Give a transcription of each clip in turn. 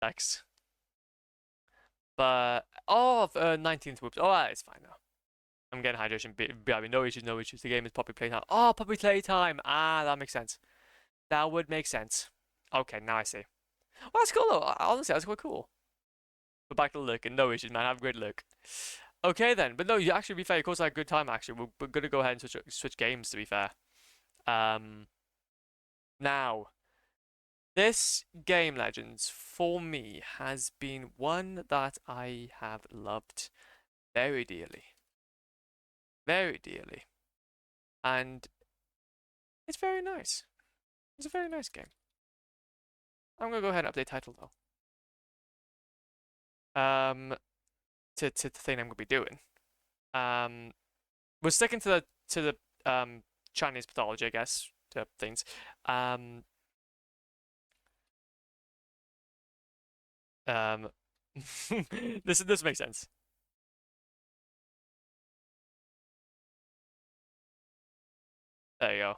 X. But, oh, 19th, whoops. Oh, it's fine now. I'm getting hydration. BRB, no issues, no issues. The game is puppy playtime. Oh, puppy playtime. Ah, that makes sense. That would make sense. Okay, now I see. Well, that's cool though. Honestly, that's quite cool. But back to look, and no issues, man. Have a great look. Okay then, but no, you actually be fair. Of course, I had a good time. Actually, we're gonna go ahead and switch games. To be fair, now this game Legends for me has been one that I have loved very dearly, and it's very nice. It's a very nice game. I'm gonna go ahead and update title though. To the thing I'm gonna be doing. We're sticking to the Chinese pathology, I guess, to things. Um, this makes sense. There you go.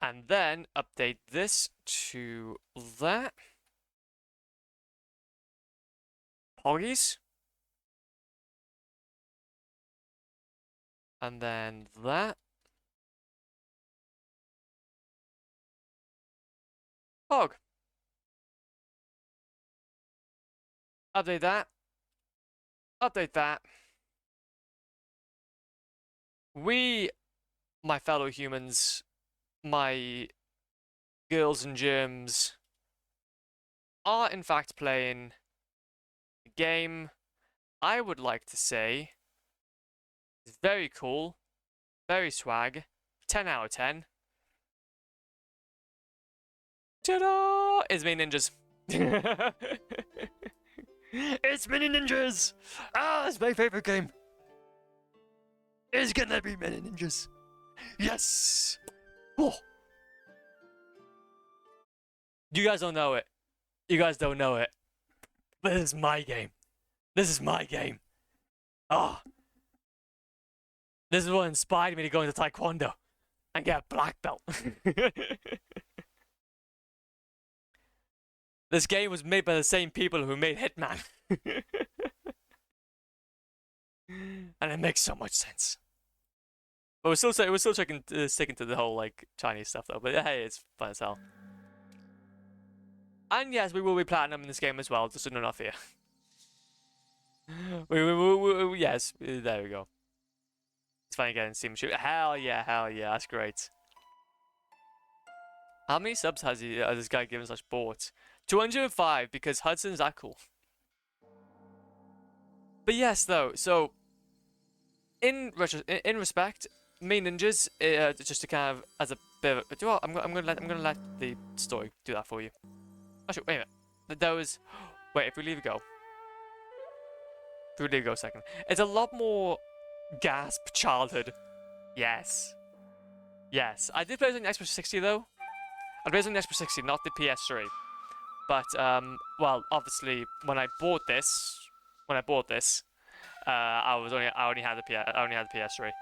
And then update this to that. Poggies. And then that. Pog. Update that. Update that. We, my fellow humans, my girls and germs, are in fact playing a game I would like to say is very cool, very swag, 10 out of 10. Ta-da! It's Mini Ninjas. It's Mini Ninjas! Ah, it's my favorite game. It's gonna be Mini Ninjas. Yes! Oh. You guys don't know it. You guys don't know it. But this is my game. This is my game. Ah. Oh. This is what inspired me to go into Taekwondo and get a black belt. This game was made by the same people who made Hitman. And it makes so much sense. But we're still sticking to the whole like Chinese stuff though. But hey, it's fun as hell. And yes, we will be platinum in this game as well. Just enough here. Yes, there we go. It's funny getting Steam shoot. Hell yeah, that's great. How many subs has this guy given slash bought? 205 because Hudson's that cool. But yes, though, so in respect, Mini Ninjas, just to kind of as a bit of I'm gonna let the story do that for you. Actually, wait a minute. There was wait, if we leave it go. If we leave it go a second. It's a lot more gasp childhood. Yes. Yes. I did play it on the Xbox 60 though. I played it on the Xbox 60, not the PS3. But well, obviously when I bought this, I only had the PS3.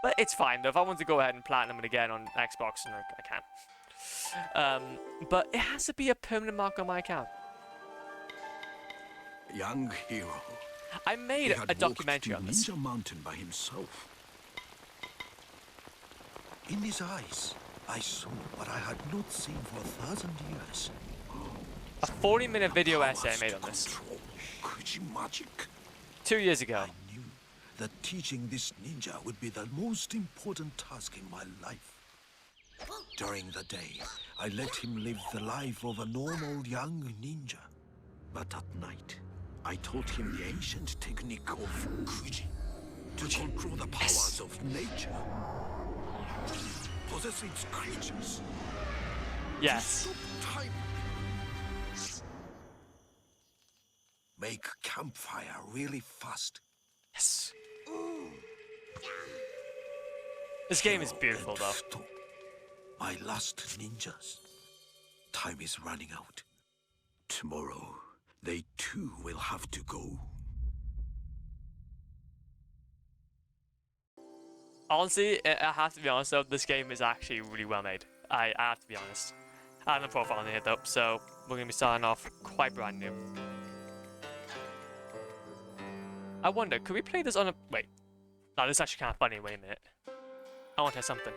But it's fine though. If I want to go ahead and platinum it again on Xbox, and I can. But it has to be a permanent mark on my account. Young hero. I made a documentary on this. Ninja Mountain by himself. In his eyes, I saw what I had not seen for 1,000 years. A 40-minute video essay I made on this. Kuji magic. 2 years ago. I knew that teaching this ninja would be the most important task in my life. During the day, I let him live the life of a normal young ninja. But at night, I taught him the ancient technique of Kuji to control the powers of nature. Possess its creatures. Yes. Time. Make campfire really fast. Yes. This game is beautiful though. Stop. My last ninjas. Time is running out. Tomorrow, they too will have to go. Honestly, I have to be honest though, this game is actually really well made. I have to be honest. I have no profile on it though, so we're going to be starting off quite brand new. I wonder, could we play this on a... Wait. No, this is actually kind of funny. Wait a minute. I want to try something.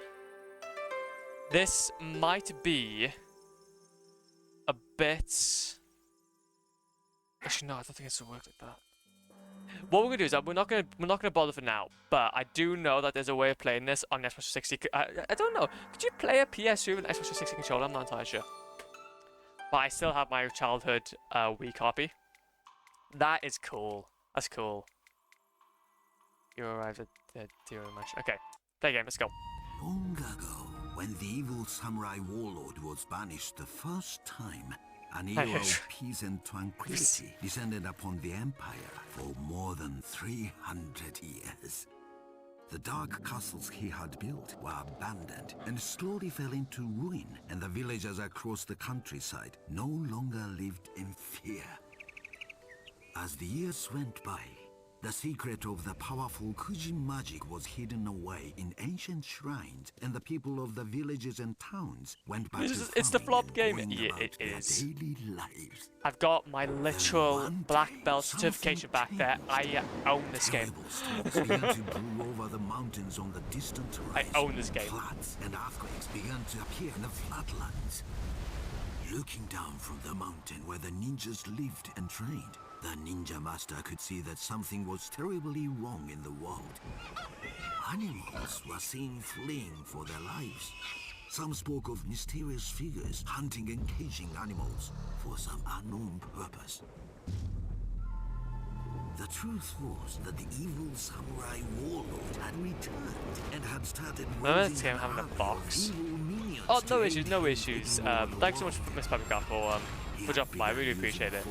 This might be a bit... Actually, no, I don't think it's going to work like that. What we're gonna do is we're not gonna bother for now. But I do know that there's a way of playing this on the Xbox 360. I don't know. Could you play a PS3 with an Xbox 360 controller? I'm not entirely sure. But I still have my childhood Wii copy. That is cool. That's cool. You arrived at the Deer Mansion. Okay, play game. Let's go. Long ago, when the evil samurai warlord was banished the first time, an era of peace and tranquility descended upon the empire for more than 300 years. The dark castles he had built were abandoned and slowly fell into ruin, and the villagers across the countryside no longer lived in fear. As the years went by, the secret of the powerful Kujin magic was hidden away in ancient shrines, and the people of the villages and towns went back to It's the flop farming game. and going Yeah, about it their is. daily lives. I've got my literal black belt certification back there. I own this game. Terrible storms began to brew over the mountains on the distant I horizon. own this game. Floods and earthquakes began to appear in the floodlands. Looking down from the mountain where the ninjas lived and trained, the ninja master could see that something was terribly wrong in the world. Animals were seen fleeing for their lives. Some spoke of mysterious figures hunting and caging animals for some unknown purpose. The truth was that the evil samurai warlord had returned and had started This game having a box. Oh, no issues, no issues. Thanks so much, Miss Paprika, for dropping by. I really appreciate it.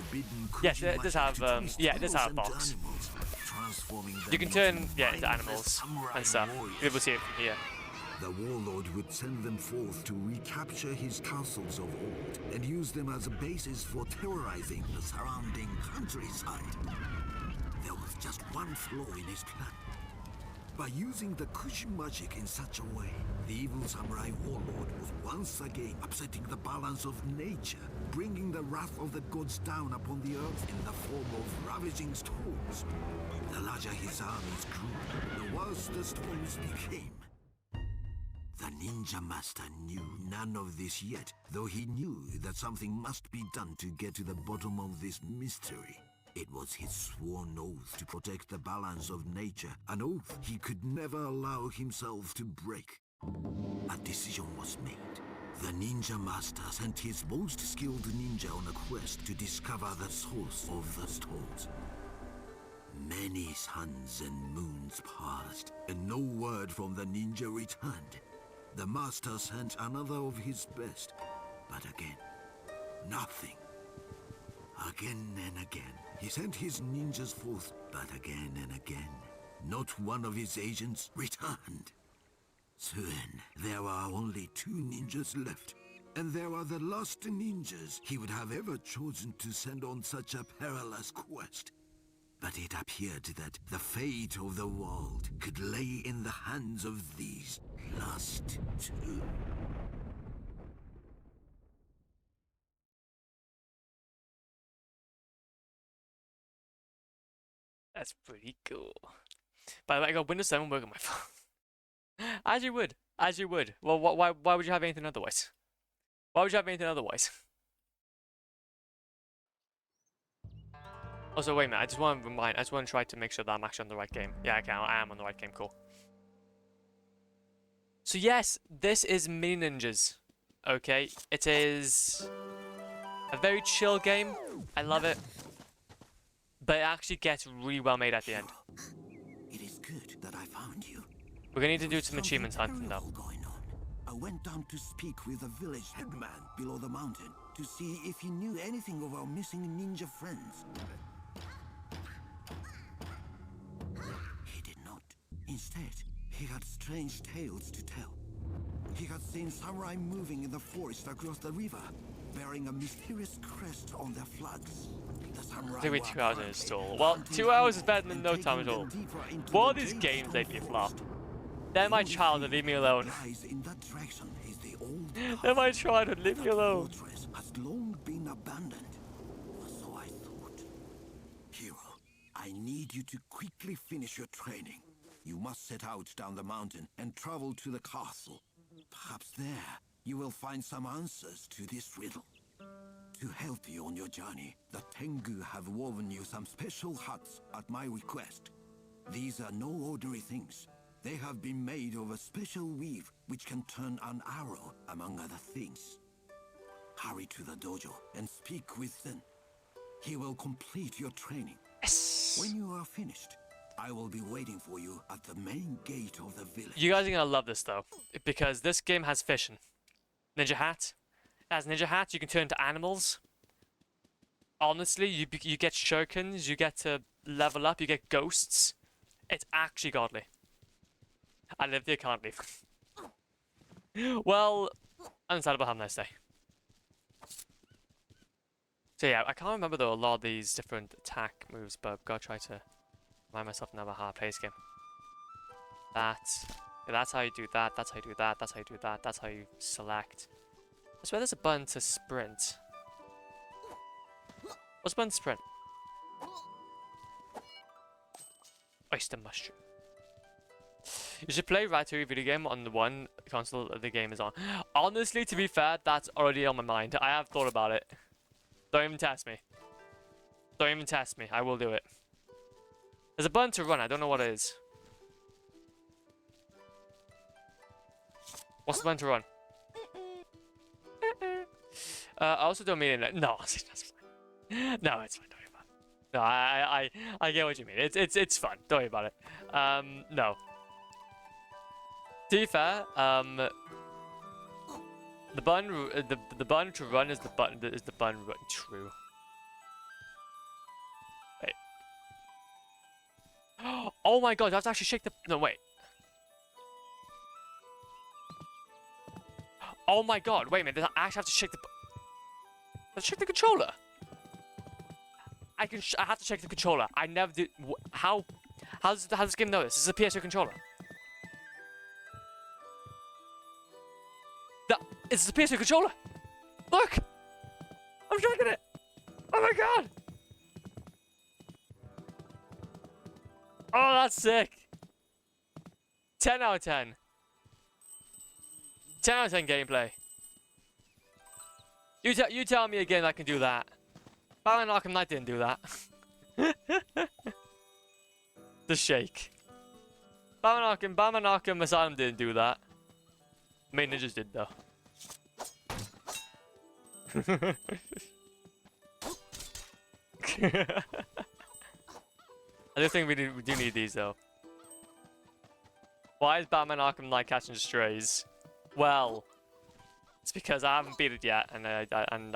Yes, it does have, yeah, it does have a box. You can turn, yeah, into animals and stuff. You'll be able to see it from here. The warlord would send them forth to recapture his castles of old and use them as a basis for terrorizing the surrounding countryside. There was just one flaw in his plan. By using the Kujin magic in such a way, the evil samurai warlord was once again upsetting the balance of nature, bringing the wrath of the gods down upon the earth in the form of ravaging storms. The larger his armies grew, the worse the storms became. The ninja master knew none of this yet, though he knew that something must be done to get to the bottom of this mystery. It was his sworn oath to protect the balance of nature, an oath he could never allow himself to break. A decision was made. The ninja master sent his most skilled ninja on a quest to discover the source of the stones. Many suns and moons passed, and no word from the ninja returned. The master sent another of his best, but again, nothing. Again and again, he sent his ninjas forth, but again and again, not one of his agents returned. Soon, there were only 2 ninjas left, and they were the last ninjas he would have ever chosen to send on such a perilous quest. But it appeared that the fate of the world could lay in the hands of these last 2. That's pretty cool. By the way, I got Windows 7 working on my phone. As you would. As you would. Well, why would you have anything otherwise? Why would you have anything otherwise? Also, wait a minute. I just want to try to make sure that I'm actually on the right game. Yeah, I am on the right game. Cool. So yes, this is Mini Ninjas. Okay, it is a very chill game. I love it. But it actually gets really well made at the end. It is good that I found you. We're gonna need to do some achievements hunting though. Going on. I went down to speak with the village headman below the mountain to see if he knew anything of our missing ninja friends. He did not. Instead, he had strange tales to tell. He had seen samurai moving in the forest across the river, bearing a mysterious crest on their flags. I think we're 2 hours in install. Well, 2 hours is better than no time at all. What are these games lately, flop? They're my The only childhood, thing leave me alone. that lies in that direction is the old They're my castle. childhood, leave me That alone. fortress has long been abandoned. Or so I thought. Hero, I need you to quickly finish your training. You must set out down the mountain and travel to the castle. Perhaps there you will find some answers to this riddle. To help you on your journey, the Tengu have woven you some special huts at my request. These are no ordinary things. They have been made of a special weave which can turn an arrow, among other things. Hurry to the dojo and speak with Zen. He will complete your training. Yes. When you are finished, I will be waiting for you at the main gate of the village. You guys are gonna love this though, because this game has fishing. Ninja hat. As ninja hats, you can turn into animals. Honestly, you get shurikens, you get to level up, you get ghosts. It's actually godly. I live there, can't leave. Well, undecidable, have a nice day. So yeah, I can't remember though a lot of these different attack moves, but I've got to try to remind myself to have a hard pace game. That's how you do that, that's how you do that, that's how you do that, that's how you select. I swear there's a button to sprint. What's the button to sprint? Oyster mushroom. You should play Ratatouille video game on the one console the game is on. Honestly, to be fair, that's already on my mind. I have thought about it. Don't even test me. Don't even test me. I will do it. There's a button to run. I don't know what it is. What's the button to run? I also don't mean it. No, that's fine. No, it's fine. Don't worry about it. No, I get what you mean. It's fun. Don't worry about it. No. To be fair, the button to run is the button run. True. Wait. Oh my god! I have to actually shake the. No wait. Oh my god! Wait a minute! I actually have to shake the. Let's shake the controller. I have to shake the controller. I never did. How does this game know this? This is a PS2 controller. It's a PS2 controller. Look, I'm shaking it. Oh my god. Oh, that's sick. 10 out of 10. 10 out of 10 gameplay. You tell me again I can do that. Batman Arkham Knight didn't do that. The shake. Batman Arkham Asylum didn't do that. Main Ninjas did though. I do think we do need these though. Why is Batman Arkham Knight catching strays? Well, it's because I haven't beat it yet, and I'm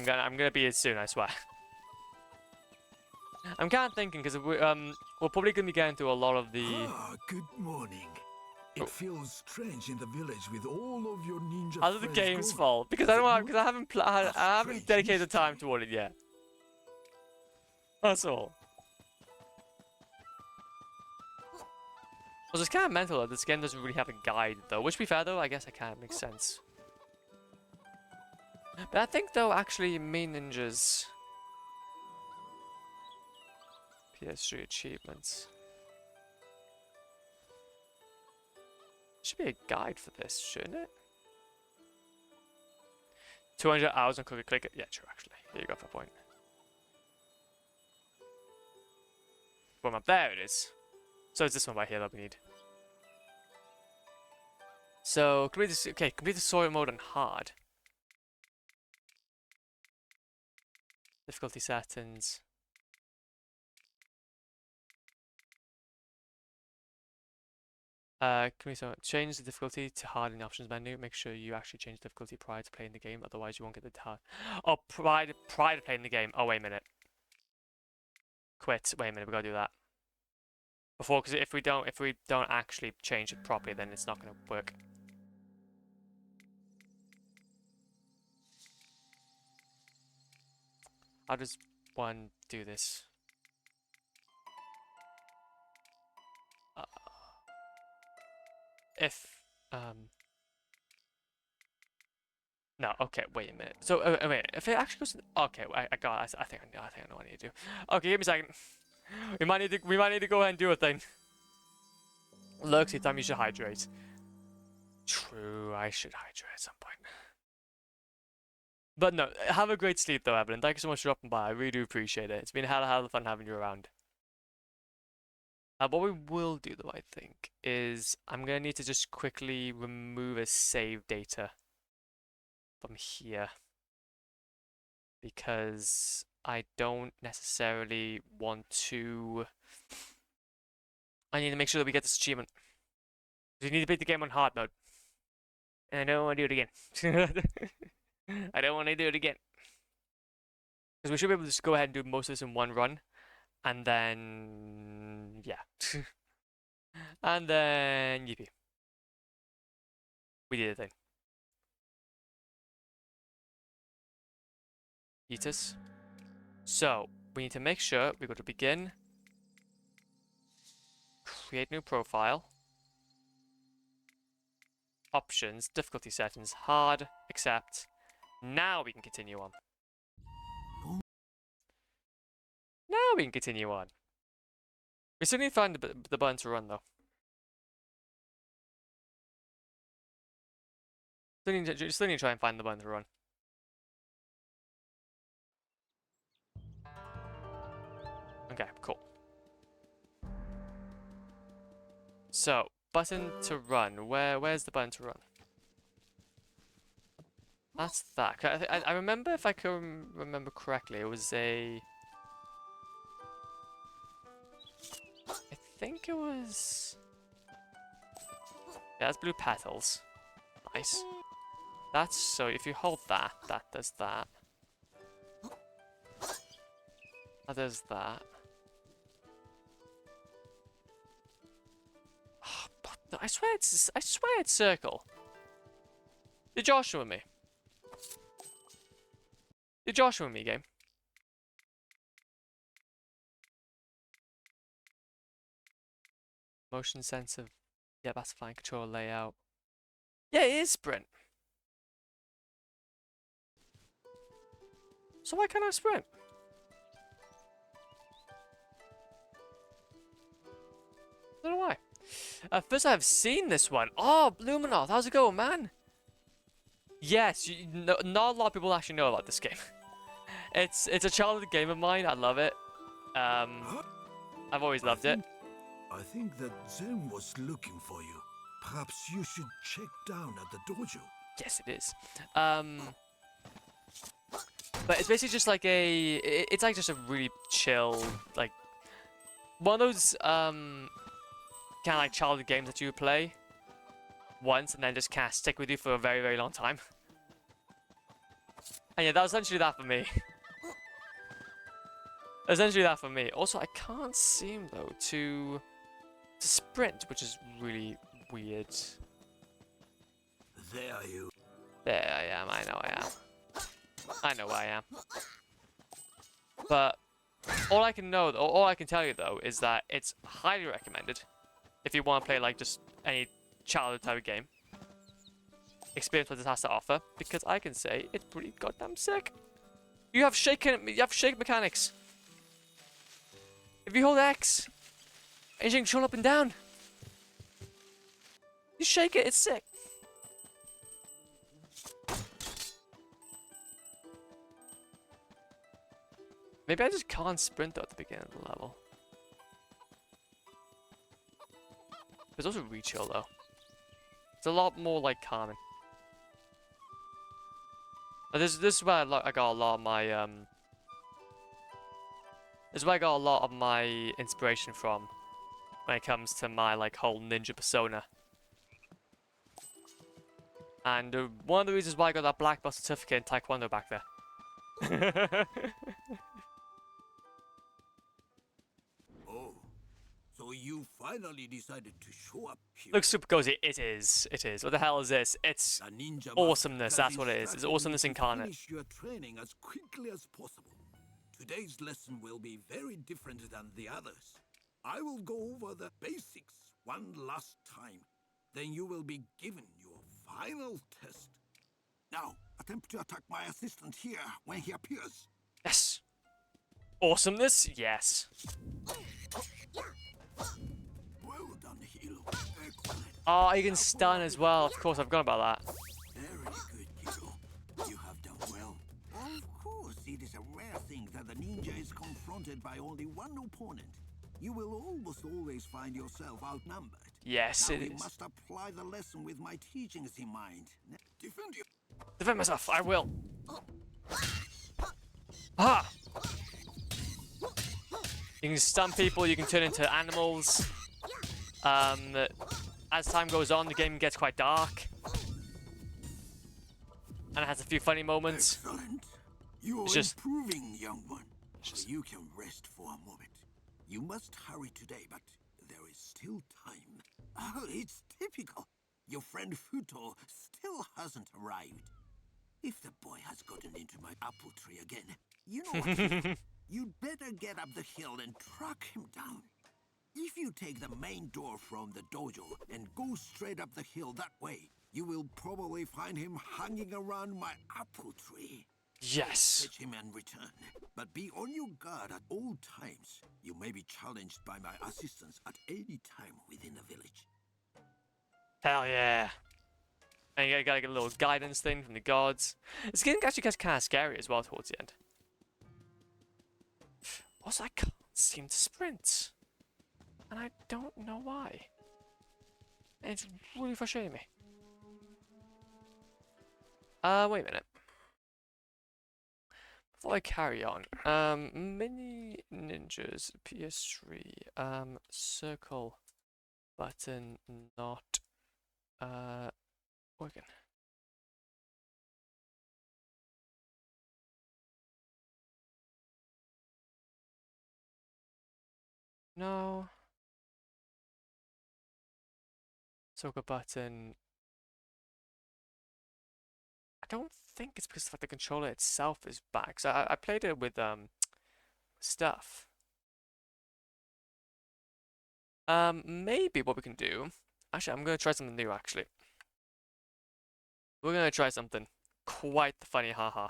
gonna beat it soon. I swear. I'm kind of thinking because we're probably gonna be getting through a lot of the. Ah, good morning. It feels strange in the village with all of your ninja How did the friends game's gone. fault? Because I don't because I haven't dedicated time toward it yet. That's all. Well, it's kind of mental that this game doesn't really have a guide though. Which, to be fair though, I guess it kind of makes sense. But I think though, actually, main ninjas. PS3 achievements. Should be a guide for this, shouldn't it? 200 hours on Cookie Clicker. Yeah, true, actually. There you go, for a point. Boom, up there it is. So it's this one right here that we need. So, complete this. Okay, complete the story mode on hard. Difficulty settings. Change the difficulty to hard in the options menu. Make sure you actually change the difficulty prior to playing the game, otherwise you won't get the hard. Oh, prior to playing the game. Oh, wait a minute. Quit. Wait a minute, we gotta do that. Before, because if we don't actually change it properly, then it's not gonna work. How does one do this? if no, okay, wait a minute. So wait, if it actually goes, okay, I got. I think I know what I need to do. Okay, give me a second. We might need to go ahead and do a thing. Lurksy time you should hydrate. True, I should hydrate at some point. But no, have a great sleep though, Evelyn. Thank you so much for dropping by. I really do appreciate it. It's been a hell of fun having you around. What we will do though, I think, is I'm gonna need to just quickly remove a save data from here because I don't necessarily want to. I need to make sure that we get this achievement. We need to beat the game on hard mode, and I don't want to do it again. I don't want to do it again because we should be able to just go ahead and do most of this in one run, and then yeah, and then yippee, we did a thing. Eaters. So we need to make sure we go to begin, create new profile, options, difficulty settings, hard, accept. Now we can continue on. Now we can continue on. We still need to find the button to run though. Still need to try and find the button to run. Okay, cool. So, button to run. Where's the button to run? That's that. I remember, if I can remember correctly, it was a... I think it was... Yeah, that's blue petals. Nice. That's so, if you hold that, that does that. That does that. Oh, but I swear it's circle. Did Joshua with me? Did Joshua with me, game? Motion sensor. Yeah, that's fine. Control layout. Yeah, it is sprint. So why can't I sprint? I don't know why. First I've seen this one. Oh, Bluminoth, how's it going, man? Yes, not a lot of people actually know about this game. It's a childhood game of mine. I love it. I've always loved it. I think that Zen was looking for you. Perhaps you should check down at the dojo. Yes, it is. But it's basically just like it's like just a really chill, like, one of those, kind of like childhood games that you play once and then just kind of stick with you for a very, very long time. And yeah, that was essentially that for me. Essentially that for me. Also, I can't seem, though, to sprint, which is really weird. There you. There I am, I know I am. I know I am. But all I can tell you though is that it's highly recommended if you want to play like just any childhood type of game. Experience what this has to offer, because I can say it's pretty goddamn sick. You have shake mechanics. If you hold X and you can control up and down, you shake it, it's sick. Maybe I just can't sprint at the beginning of the level. It's also really chill though. It's a lot more like calming. But this is where I got a lot of my this is where I got a lot of my inspiration from when it comes to my like whole ninja persona. And one of the reasons why I got that black belt certificate in Taekwondo back there. So you finally decided to show up here. Looks super cozy. It is. It is. What the hell is this? It's awesomeness. That's what it is. It's awesomeness incarnate. Finish your training as quickly as possible. Today's lesson will be very different than the others. I will go over the basics one last time. Then you will be given your final test. Now, attempt to attack my assistant here when he appears. Yes. Awesomeness? Yes. Well done, Hilo. Excellent. Oh, you can stun as well. Of course, I've forgotten about that. Very good, Hiro. You have done well. Of course, it is a rare thing that the ninja is confronted by only one opponent. You will almost always find yourself outnumbered. Yes, Now it we is. must apply the lesson with my teachings in mind. Defend you. Defend myself. I will. Ah! You can stun people. You can turn into animals. As time goes on, the game gets quite dark, and it has a few funny moments. Excellent. You are It's just- improving, young one. So you can rest for a moment. You must hurry today, but there is still time. Oh, it's typical. Your friend Futo still hasn't arrived. If the boy has gotten into my apple tree again, you know what to do. You'd better get up the hill and track him down. If you take the main door from the dojo and go straight up the hill that way, you will probably find him hanging around my apple tree. Yes. Catch him and return. But be on your guard at all times. You may be challenged by my assistants at any time within the village. Hell yeah. And you gotta get a little guidance thing from the gods. This game actually gets kind of scary as well towards the end. Also, I can't seem to sprint. And I don't know why. It's really frustrating me. Wait a minute. Before I carry on, mini ninjas, PS3, circle button not, working. No. Circle button. I don't think it's because the controller itself is back. So I played it with stuff. Maybe what we can do. Actually, I'm gonna try something new. Actually, we're gonna try something quite funny. Haha.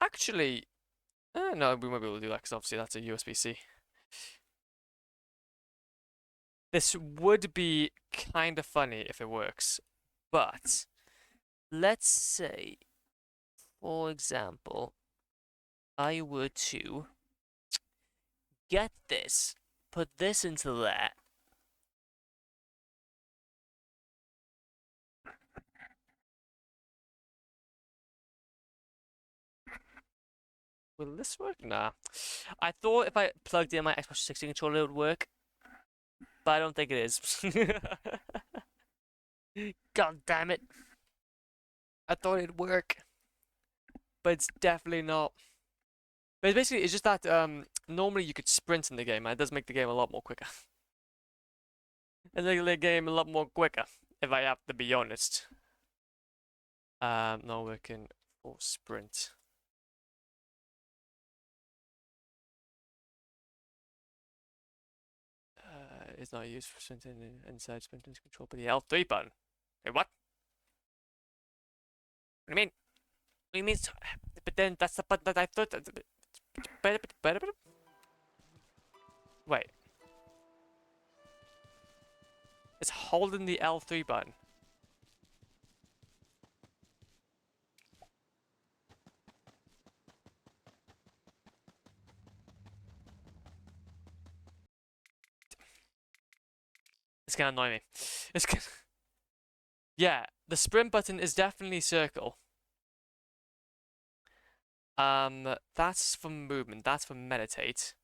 Actually, no, we might be able to do that because obviously that's a USB-C. This would be kind of funny if it works, but let's say, for example, I were to get this, put this into there. Will this work? Nah. I thought if I plugged in my Xbox 360 controller it would work, but I don't think it is. God damn it. I thought it'd work, but it's definitely not. But basically, it's just that normally you could sprint in the game, and it does make the game a lot more quicker. It makes the game a lot more quicker, if I have to be honest. Not working for sprint. It's not used for sprinting inside sprinting control, but the L3 button. Wait, what? What do you mean? What do you mean? But then that's the button that I thought. Wait. It's holding the L3 button. It's gonna annoy me. It's gonna... Yeah, the sprint button is definitely circle. That's for movement. That's for meditate.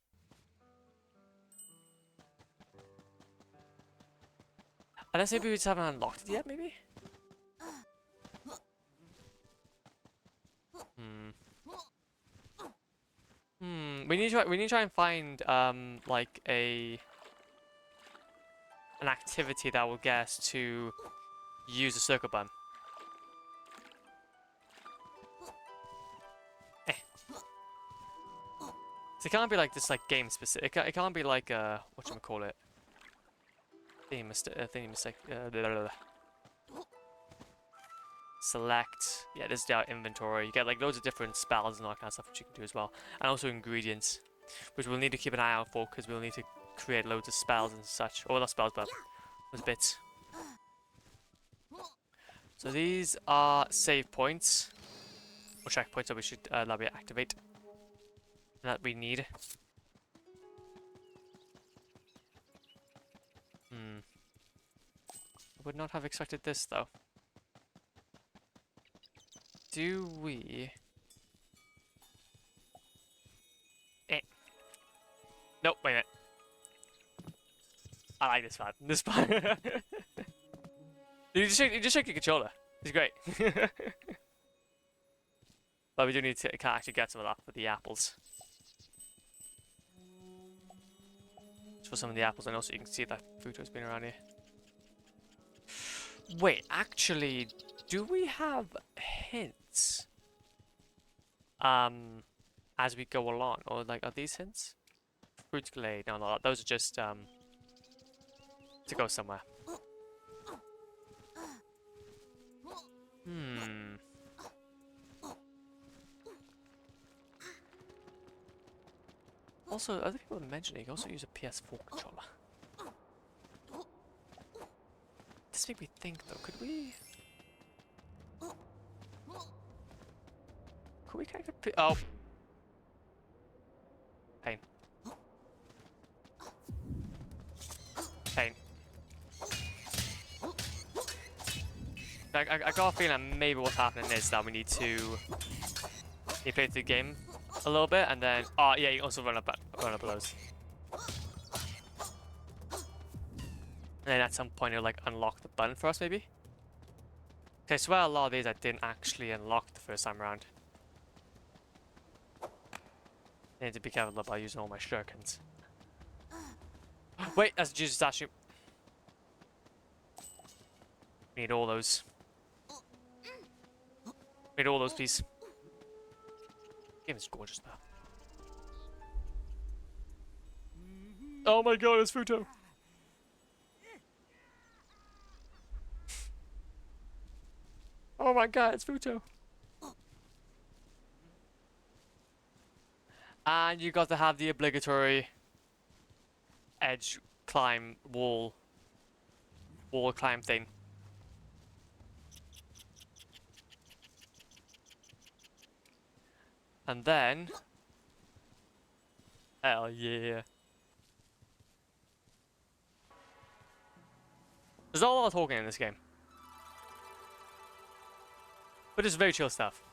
Unless maybe we just haven't unlocked it yet, maybe? We need to try and find like an activity that will get us to use the circle button. So it can't be like this like game specific. It can't be like whatchamacallit. Thingy mistake. Blah, blah, blah. Select. Yeah, this is our inventory. You get like loads of different spells and all that kind of stuff which you can do as well, and also ingredients, which we'll need to keep an eye out for because we'll need to create loads of spells and such. Or not spells, but those bits. So these are save points or checkpoints that we should that we activate that we need. I would not have expected this though. Do we? Nope, wait a minute. I like this part. This part. you just shake your controller. It's great. But we do need to can actually get some of that for the apples. Just for some of the apples, and also you can see that Futo's been around here. Wait, actually, do we have hints? As we go along, or like, are these hints? Fruit glade, no, those are just to go somewhere. Also, other people mentioning you can also use a PS4 controller. This made me think though, could we connect a oh. Pain. Pain. I got a feeling maybe what's happening is that we need to play through the game a little bit and then oh yeah, you can also run up those. And then at some point it'll like unlock the button for us maybe. Okay, I swear a lot of these I didn't actually unlock the first time around. I need to be careful about using all my shurikens. Wait, that's a Jesus statue. We need all those. We need all those, please. Game is gorgeous though. Oh my god, it's Futo! Oh my god, it's Futo! And you got to have the obligatory edge climb wall climb thing. And then hell yeah. There's not a lot of talking in this game. But it's very chill stuff.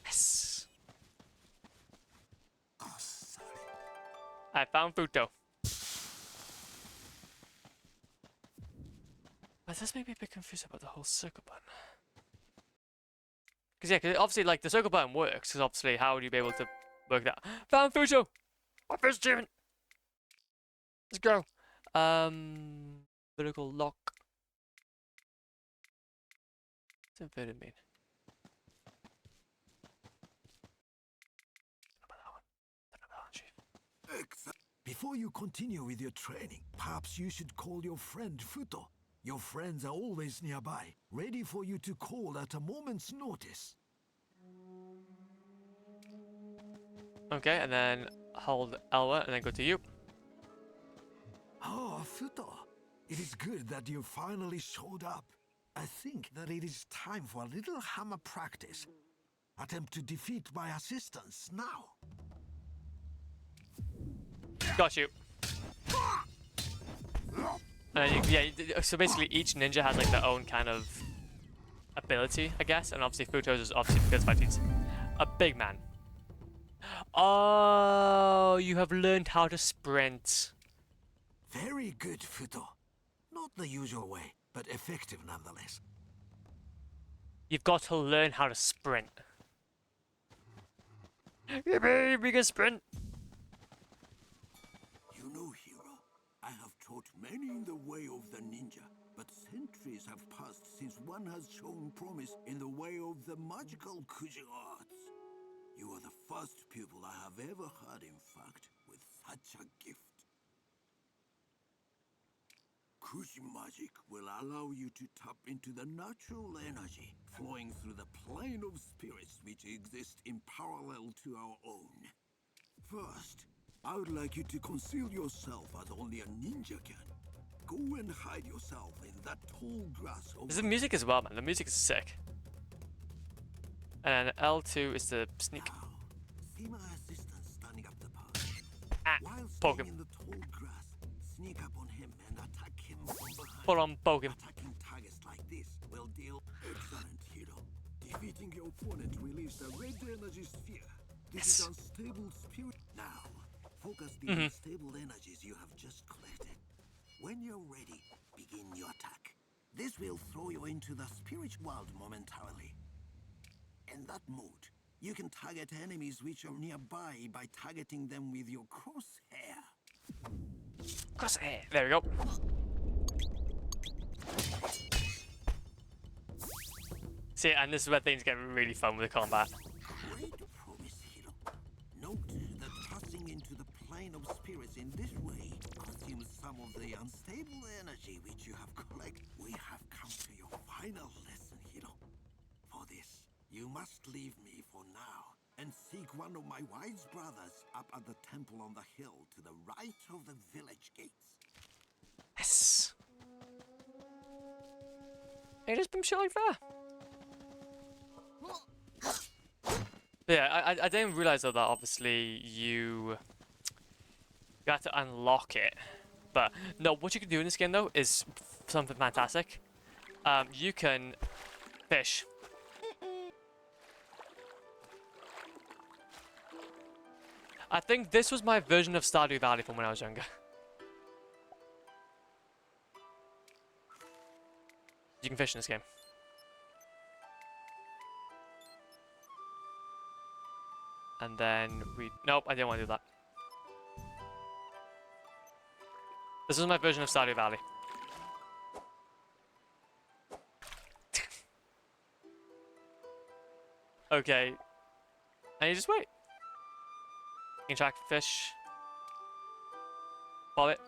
Yes. I found Futo. But this made me a bit confused about the whole circle button. Because yeah, cause obviously like the circle button works, because obviously how would you be able to work that? Found Futo! My first achievement! Let's go. Vertical lock. What's inverted mean? Before you continue with your training, perhaps you should call your friend Futo. Your friends are always nearby, ready for you to call at a moment's notice. Okay, and then hold Elwa and then go to you. Oh, Futo. It is good that you finally showed up. I think that it is time for a little hammer practice. Attempt to defeat my assistants now. Got you. Yeah, so basically each ninja has like their own kind of ability, I guess, and obviously Futo's is obviously because he's a big man. Oh, you have learned how to sprint. Very good, Futo. Not the usual way, but effective nonetheless. You've got to learn how to sprint. Yippee, we can sprint. You know, hero, I have taught many in the way of the ninja, but centuries have passed since one has shown promise in the way of the magical Kuji arts. You are the first pupil I have ever had, in fact, with such a gift. Kushi magic will allow you to tap into the natural energy flowing through the plane of spirits which exist in parallel to our own. First, I would like you to conceal yourself as only a ninja can. Go and hide yourself in that tall grass over There's the music as well, man. The music is sick. And L2 is the sneak. now. See my assistant standing up the path. Ah, While poke staying him. in the tall grass, sneak up on him and attack him from behind. Full on poke him. Attacking targets like this will deal excellent, hero. Defeating your opponent relieves the red energy sphere. This is Yes. unstable spirit. Now, focus the unstable energies you have just collected. When you're ready, begin your attack. This will throw you into the spirit world momentarily. In that mode, you can target enemies which are nearby by targeting them with your crosshair. Crosshair. There we go. See, and this is where things get really fun with the combat. Great promise, hero. Note that passing into the plane of spirits in this way consumes some of the unstable energy which you have collected. We have come to your final lesson, hero. For this, you must leave me for now and seek one of my wise brothers up at the temple on the hill to the right of the village gates. Yes. Hey, just boom shit like that. Yeah, I didn't realize though that obviously you have to unlock it. But no, what you can do in this game though is something fantastic. You can fish. I think this was my version of Stardew Valley from when I was younger. You can fish in this game. And then we... Nope, I didn't want to do that. This is my version of Stardew Valley. Okay. And you just wait. Interact with fish. Follow it.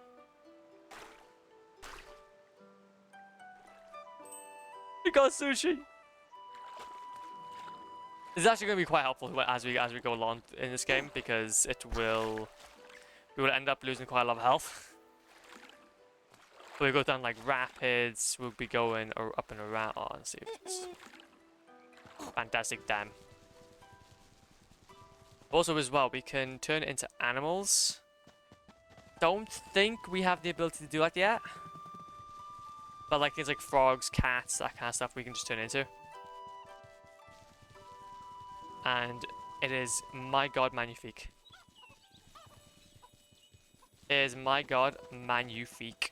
We got sushi! This is actually going to be quite helpful as we go along in this game because we will end up losing quite a lot of health. We go down like rapids. We'll be going up and around. Oh, let's see. Fantastic dam. Also, as well, we can turn it into animals. Don't think we have the ability to do that yet. But like things like frogs, cats, that kind of stuff, we can just turn into. And it is my god magnifique. It is my god magnifique.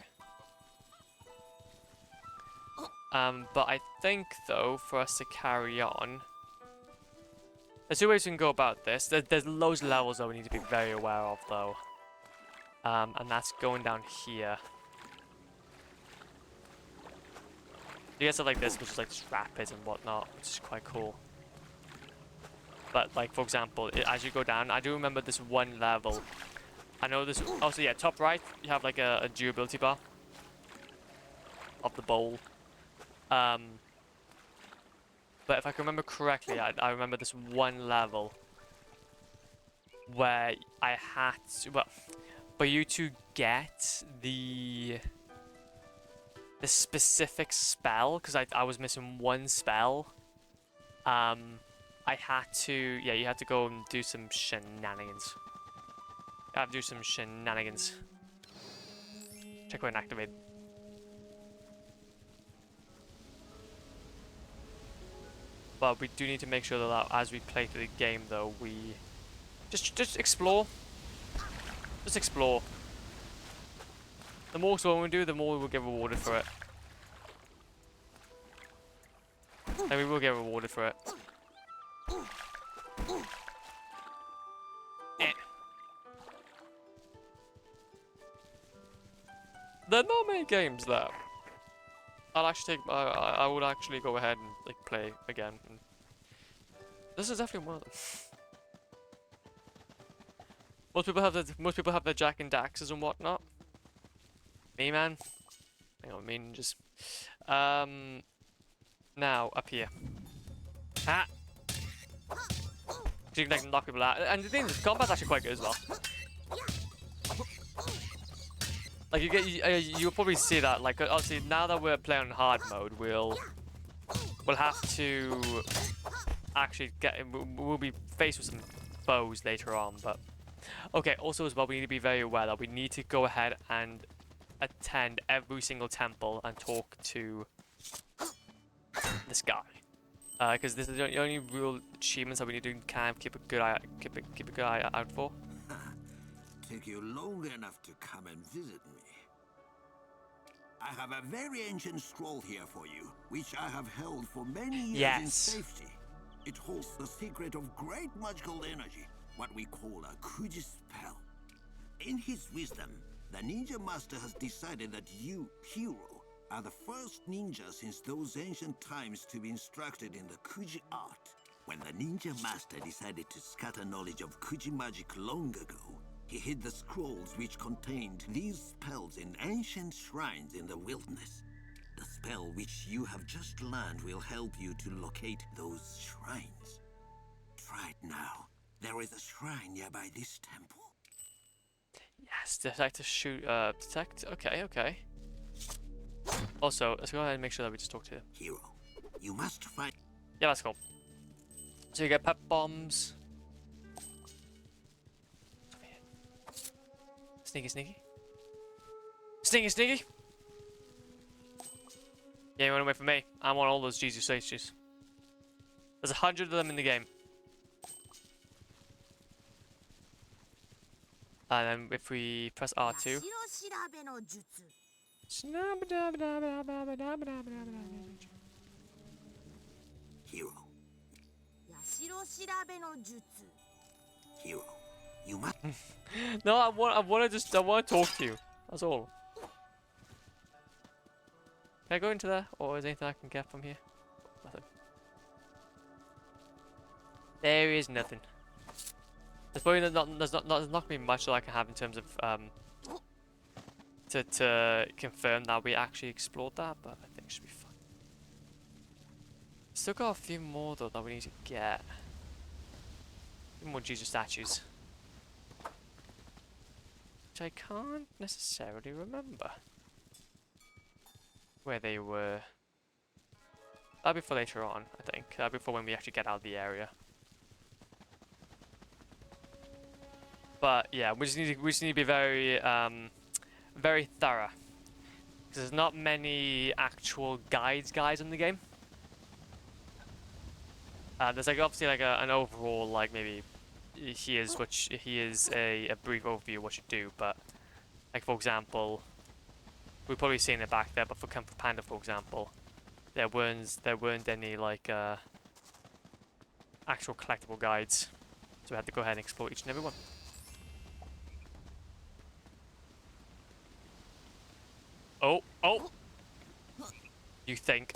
But I think though, for us to carry on, there's two ways we can go about this. There's loads of levels that we need to be very aware of though. And that's going down here. You get stuff like this, which is like just rapids and whatnot, which is quite cool. But like, for example, as you go down, I do remember this one level. I know this. Also, yeah, top right, you have like a durability bar of the bowl. But if I can remember correctly, I remember this one level where I had to, well, for you to get the specific spell, because I was missing one spell. I had to, yeah, you had to go and do some shenanigans. I have to do some shenanigans. Checkpoint activate. But we do need to make sure that as we play through the game, though, we just explore. Just explore. The more exploring we do, the more we will get rewarded for it. And we will get rewarded for it. There are not many games that I'll actually take. I would actually go ahead and like play again. And this is definitely one of them. most people have their Jack and Daxes and whatnot. Me, man. Hang on, me ninjas. Now up here. Ah. So you can like knock people out, and the thing is, combat's actually quite good as well. Like you'll probably see that. Like obviously now that we're playing on hard mode, we'll have to actually we'll be faced with some foes later on. But okay, also as well, we need to be very aware that we need to go ahead and attend every single temple and talk to this guy, because this is the only real achievements that we need to kind of keep a good eye out for. Take you long enough to come and visit me. I have a very ancient scroll here for you, which I have held for many years in safety. It holds the secret of great magical energy, what we call a Kuji spell. In his wisdom, the ninja master has decided that you, Hero, are the first ninja since those ancient times to be instructed in the Kuji art. When the ninja master decided to scatter knowledge of Kuji magic long ago, he hid the scrolls which contained these spells in ancient shrines in the wilderness. The spell which you have just learned will help you to locate those shrines. Try it now. There is a shrine nearby this temple. Yes, detect to shoot. Detect. Okay, okay. Also, let's go ahead and make sure that we just talk to him. Hero, you must find. Yeah, that's cool. So you get pep bombs. Sneaky, sneaky. Sneaky, sneaky. Yeah, you went away from me. I want all those Jesus statues. There's 100 of them in the game. And then if we press R2. Hero. Hero, you must. No, I want to talk to you. That's all. Can I go into there, or is there anything I can get from here? Nothing. There is nothing. There's probably there's not gonna be much that I can have in terms of to confirm that we actually explored that, but I think it should be fine. Still got a few more though that we need to get. A few more Jesus statues, which I can't necessarily remember where they were. That'll be for later on, I think. That'll be for when we actually get out of the area. But yeah, we just need to be very very thorough, because there's not many actual guides in the game. There's like obviously like an overall, like maybe here's a brief overview of what you do, but like for example, we've probably seen it back there, but for Kung Fu Panda, for example, there weren't any like actual collectible guides, so we had to go ahead and explore each and every one. Oh! You think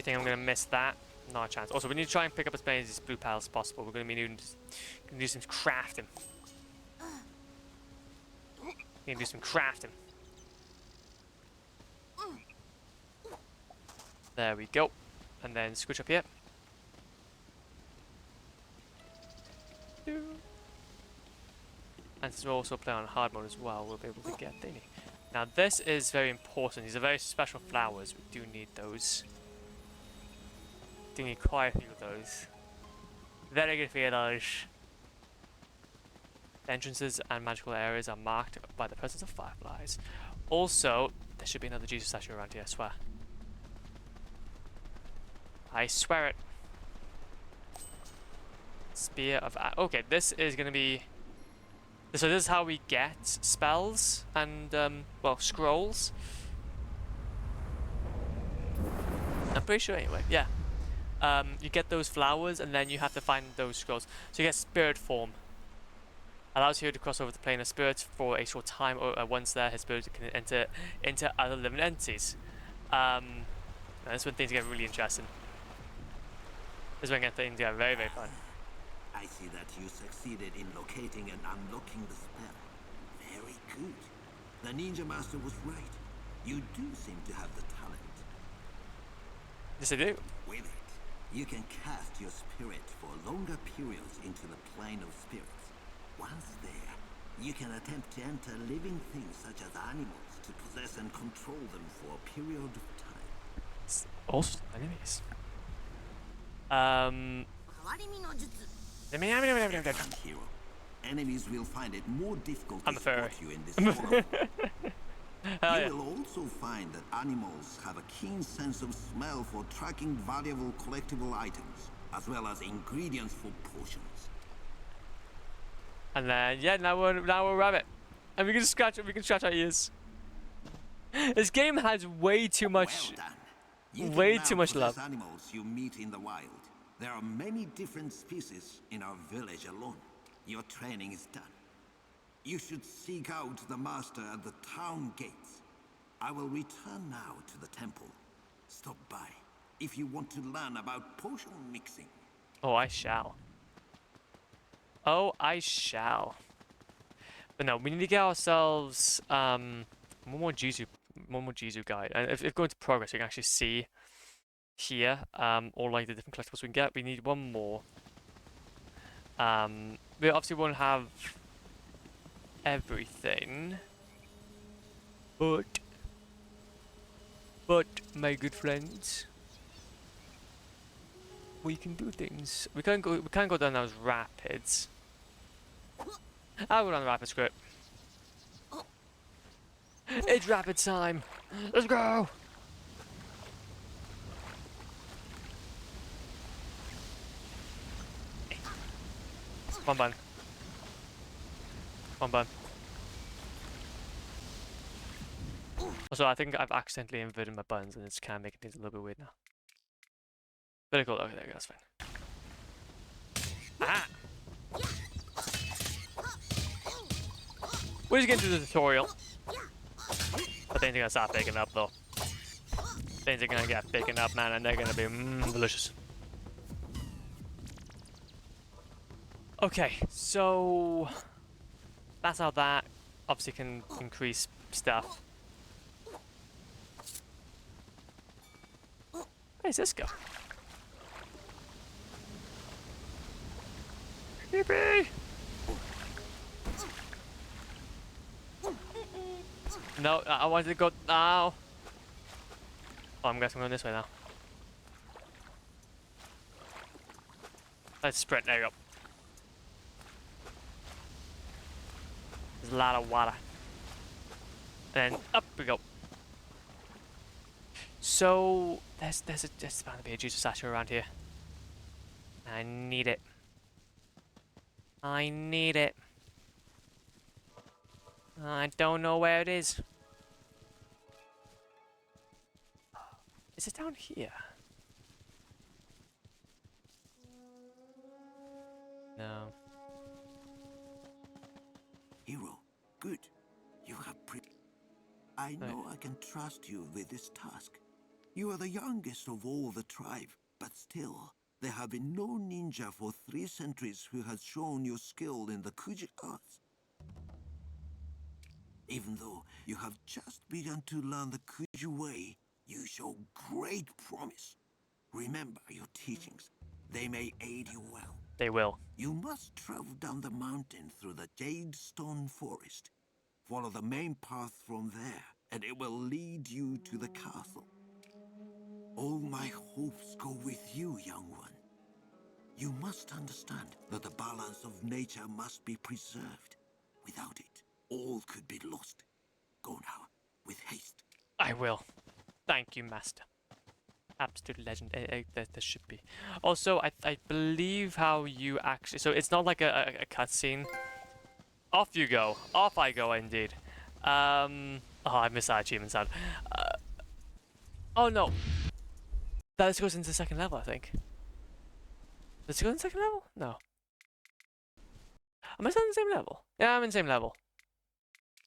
I'm gonna miss that? Not a chance. Also, we need to try and pick up as many of these blue pals as possible. We're gonna be gonna do some crafting. Gonna do some crafting. There we go. And then switch up here. And since we're also playing on hard mode as well, we'll be able to get Dini. Now this is very important. These are very special flowers. We do need those. Do need quite a few of those. Very good for those. Entrances and magical areas are marked by the presence of fireflies. Also, there should be another Jesus statue around here, I swear. I swear it. Spear of... okay, this is going to be... So this is how we get spells and, well, scrolls. I'm pretty sure anyway, yeah. You get those flowers and then you have to find those scrolls. So you get spirit form. Allows you to cross over the plane of spirits for a short time, or once there, his spirit can enter into other living entities. That's when things get really interesting. This is when things get very, very fun. I see that you succeeded in locating and unlocking the spell. Very good. The Ninja Master was right. You do seem to have the talent. Yes, I do. With it, you can cast your spirit for longer periods into the plane of spirits. Once there, you can attempt to enter living things such as animals to possess and control them for a period of time. It's also enemies. Hero, enemies will find it more difficult I'm to a furry. spot you in this form. Hell You yeah. will also find that animals have a keen sense of smell for tracking valuable collectible items, as well as ingredients for potions. And then yeah, now we're rabbit, and we can scratch our ears. This game has way too much. Well done. You can Way now too much possess love. animals you meet in the wild. There are many different species in our village alone. Your training is done. You should seek out the master at the town gates. I will return now to the temple. Stop by if you want to learn about potion mixing. Oh, I shall. Oh, I shall. But no, we need to get ourselves one more Jizu guide. And if going to progress, we can actually see here all like the different collectibles we can get. We need one more. We obviously won't have everything, but my good friends, we can do things. We can't go down those rapids. I'll go down the rapid script. It's rapid time. Let's go. Come on, bun. Come on, bun. Also, I think I've accidentally inverted my buttons and it's kind of making things a little bit weird now. Very cool. Okay, there you go. That's fine. Ah! We're just getting through the tutorial. But things are gonna start picking up though. Things are gonna get picking up, man, and they're gonna be delicious. Okay, so that's how that obviously can increase stuff. Where's this go? Yippee! No, I wanted to go now. Oh, I'm guessing I'm going this way now. Let's sprint. There you go. There's a lot of water. And then up we go. So there's bound to be a juice statue around here. I need it. I need it. I don't know where it is. Is it down here? No. Hero, good. You have I know I can trust you with this task. You are the youngest of all the tribe, but still, there have been no ninja for 3 centuries who has shown your skill in the Kuji arts. Even though you have just begun to learn the Kuji way, you show great promise. Remember your teachings. They may aid you well. They will. You must travel down the mountain through the Jade Stone Forest. Follow the main path from there, and it will lead you to the castle. All my hopes go with you, young one. You must understand that the balance of nature must be preserved. Without it, all could be lost. Go now, with haste. I will. Thank you, Master. Absolute legend. There should be. Also, I believe how you actually... So it's not like a cutscene. Off you go. Off I go, indeed. Oh, I missed that achievement sound. Oh, no. That goes into the second level, I think. Does it go in the second level? No. Am I still in the same level? Yeah, I'm in the same level.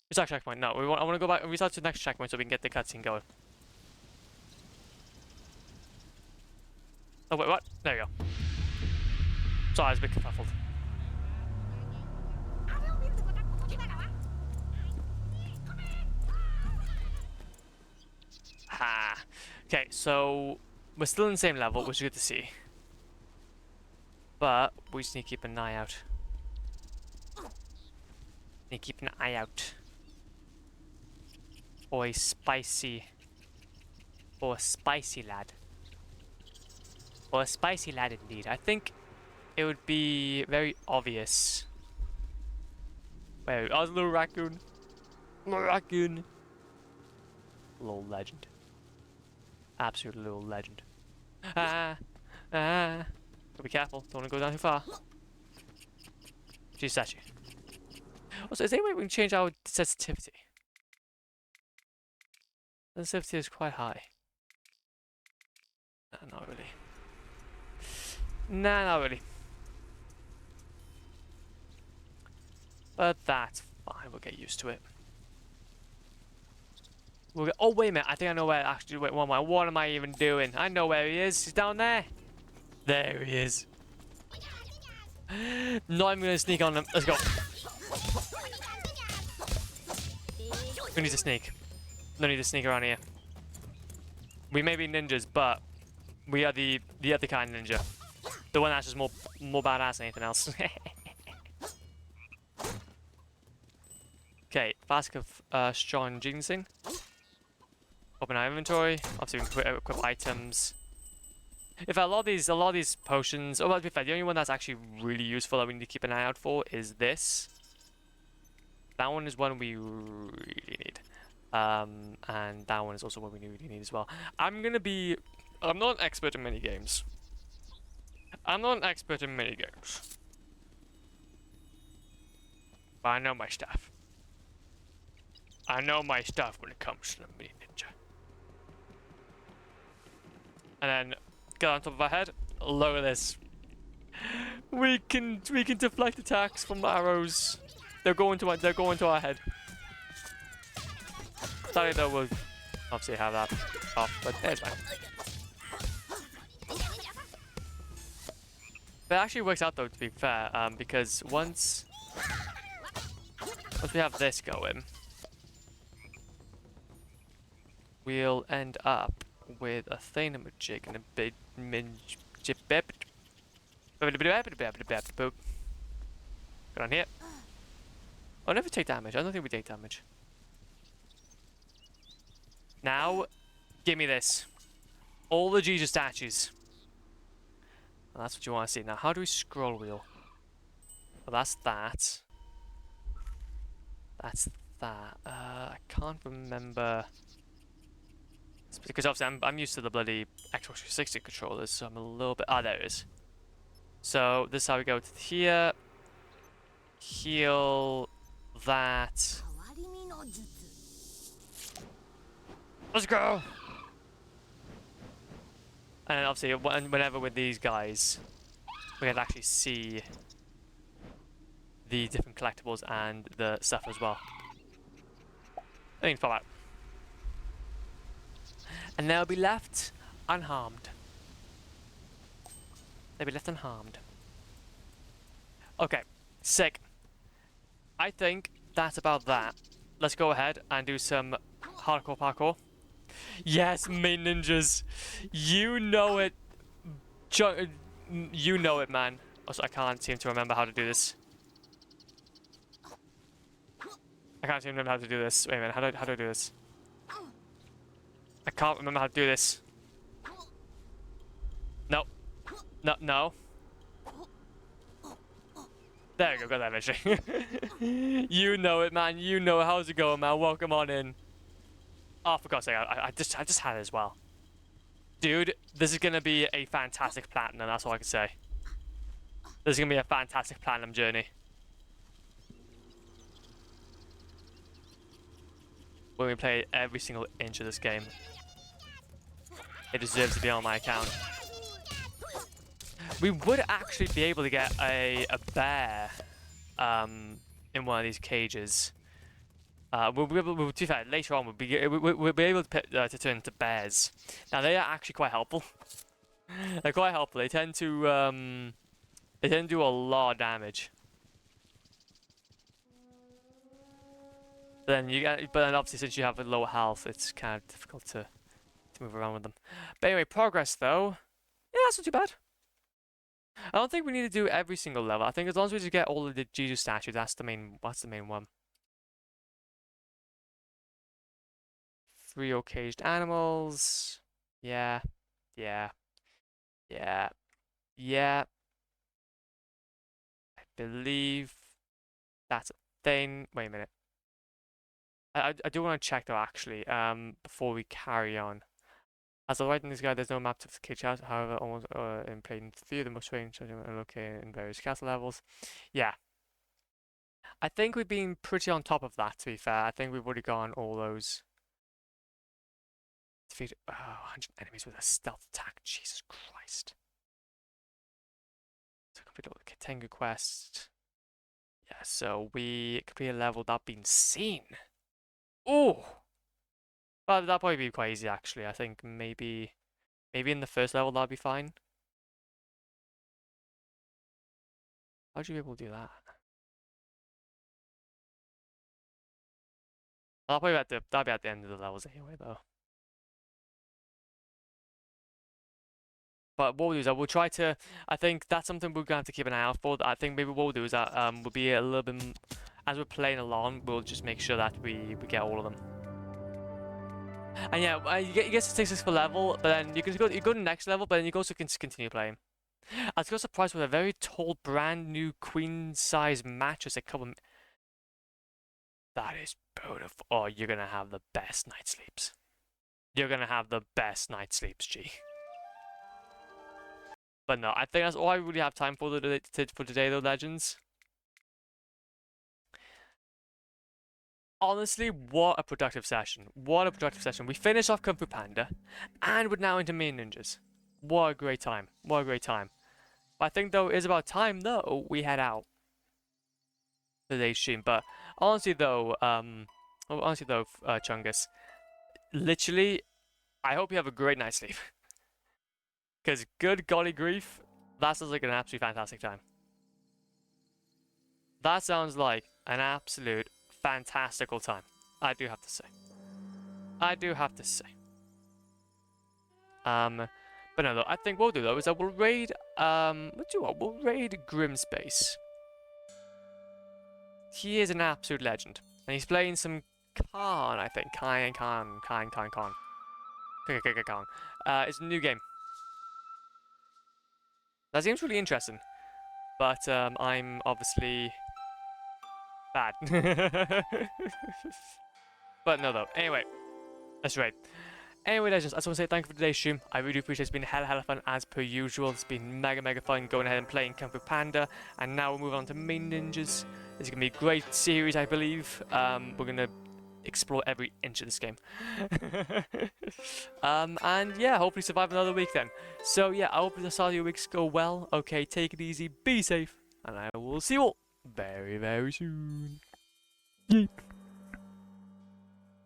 Restart checkpoint. No, I want to go back and restart to the next checkpoint so we can get the cutscene going. Oh, wait, what? There you go. Sorry, I was a bit kerfuffled. Ha. Okay, so we're still in the same level, which is good to see. But we just need to keep an eye out. Need to keep an eye out. For a spicy lad. For a spicy lad indeed. I think it would be very obvious. Wait, oh, it's a little raccoon. Little raccoon. Little legend. Absolute little legend. Gotta be careful, don't want to go down too far. She's statue. Also, is there any way we can change our sensitivity? Sensitivity is quite high. Nah, not really. Nah, not really. But that's fine, we'll get used to it. We'll get, oh, wait a minute, I think I know where, actually, wait, what am I even doing? I know where he is, he's down there. There he is. Not even gonna sneak on him, let's go. We need to sneak. No need to sneak around here. We may be ninjas, but we are the other kind of ninja. The one that's just more badass than anything else. Okay, Flask of strong ginseng. Open our inventory. Obviously, we can equip items. In fact, a lot of these potions. Oh, well, to be fair, the only one that's actually really useful that we need to keep an eye out for is this. That one is one we really need. And that one is also one we really need as well. I'm not an expert in many games. But I know my stuff. I know my stuff when it comes to the mini ninja. And then get on top of our head. Look at this. We can deflect attacks from arrows. They're going to our head. Sorry though, we'll obviously have that off, but it's fine. But it actually works out though, to be fair, because once we have this going, we'll end up with a thingamajig and a big Get on here. I'll never take damage. I don't think we take damage. Now, give me this. All the Jesus statues. Well, that's what you want to see. Now, how do we scroll wheel? Well, that's that. That's that. I can't remember. It's because obviously I'm used to the bloody Xbox 360 controllers, so I'm a little bit. Ah, there it is. So this is how we go to here. Heal that. Let's go. And then obviously, whenever with these guys, we can actually see the different collectibles and the stuff as well. I think it's pop out. And they'll be left unharmed. They'll be left unharmed. Okay, sick. I think that's about that. Let's go ahead and do some hardcore parkour. Yes, main ninjas. You know it. You know it, man. Also, I can't seem to remember how to do this. I can't seem to remember how to do this. Wait a minute, how do I do this? I can't remember how to do this. No. No, no. There you go, got that eventually. You know it, man. You know it. How's it going, man? Welcome on in. Oh, for God's sake, I just had it as well. Dude, this is gonna be a fantastic platinum, that's all I can say. This is gonna be a fantastic platinum journey. When we play every single inch of this game. It deserves to be on my account. We would actually be able to get a bear in one of these cages. We'll be able to, fair, later on, we'll be able to turn into bears. Now, they are actually quite helpful. They're quite helpful. They tend to It didn't do a lot of damage. Then but then obviously since you have a low health, it's kind of difficult to move around with them. But anyway, progress though, yeah, that's not too bad. I don't think we need to do every single level. I think as long as we just get all of the Jesus statues, that's the main one. 3 caged animals. Yeah. I believe that's a thing. Wait a minute. I do want to check though actually, before we carry on. As I write in this guide, there's no map to the cage house, however, almost in plain view, the most range are located in various castle levels. Yeah. I think we've been pretty on top of that, to be fair. I think we've already gone all those. Defeat 100 enemies with a stealth attack. Jesus Christ. So complete all the Tengu quest. Yeah, so we complete a level without being seen. Oh! Well, that'd probably be quite easy, actually. I think maybe in the first level that'd be fine. How'd you be able to do that? That'll be at the end of the levels anyway, though. But what we'll do is we'll try to. I think that's something we're gonna have to keep an eye out for. I think maybe what we'll do is that we'll be a little bit as we're playing along. We'll just make sure that we get all of them. And yeah, you get to 66th level, but then you go to the next level, but then you also can continue playing. I was surprised with a very tall, brand new queen-size mattress. That is beautiful. Oh, you're gonna have the best night sleeps. You're gonna have the best night sleeps, G. But no, I think that's all I really have time for today, though, Legends. Honestly, what a productive session. What a productive session. We finished off Kung Fu Panda, and we're now into Main Ninjas. What a great time. What a great time. But I think, though, it is about time, though, we head out today's stream. But honestly, though, Chungus, literally, I hope you have a great night's sleep. Because good golly grief, that sounds like an absolutely fantastic time. That sounds like an absolute fantastical time. I do have to say. But no, though, I think what we'll do though is that we'll raid. We'll raid Grimspace. He is an absolute legend, and he's playing some Khan, I think. Khan. It's a new game. That seems really interesting, but I'm obviously bad. But no, though. Anyway, that's right. Anyway, Legends, I just want to say thank you for today's stream. I really appreciate it. It's been hella fun as per usual. It's been mega fun going ahead and playing Kung Fu Panda, and now we'll move on to Main Ninjas. It's gonna be a great series, I believe. We're gonna explore every inch of this game. And yeah, hopefully survive another week then. So yeah, I hope the start of your weeks go well. Okay, take it easy, be safe, and I will see you all very soon. Yeet.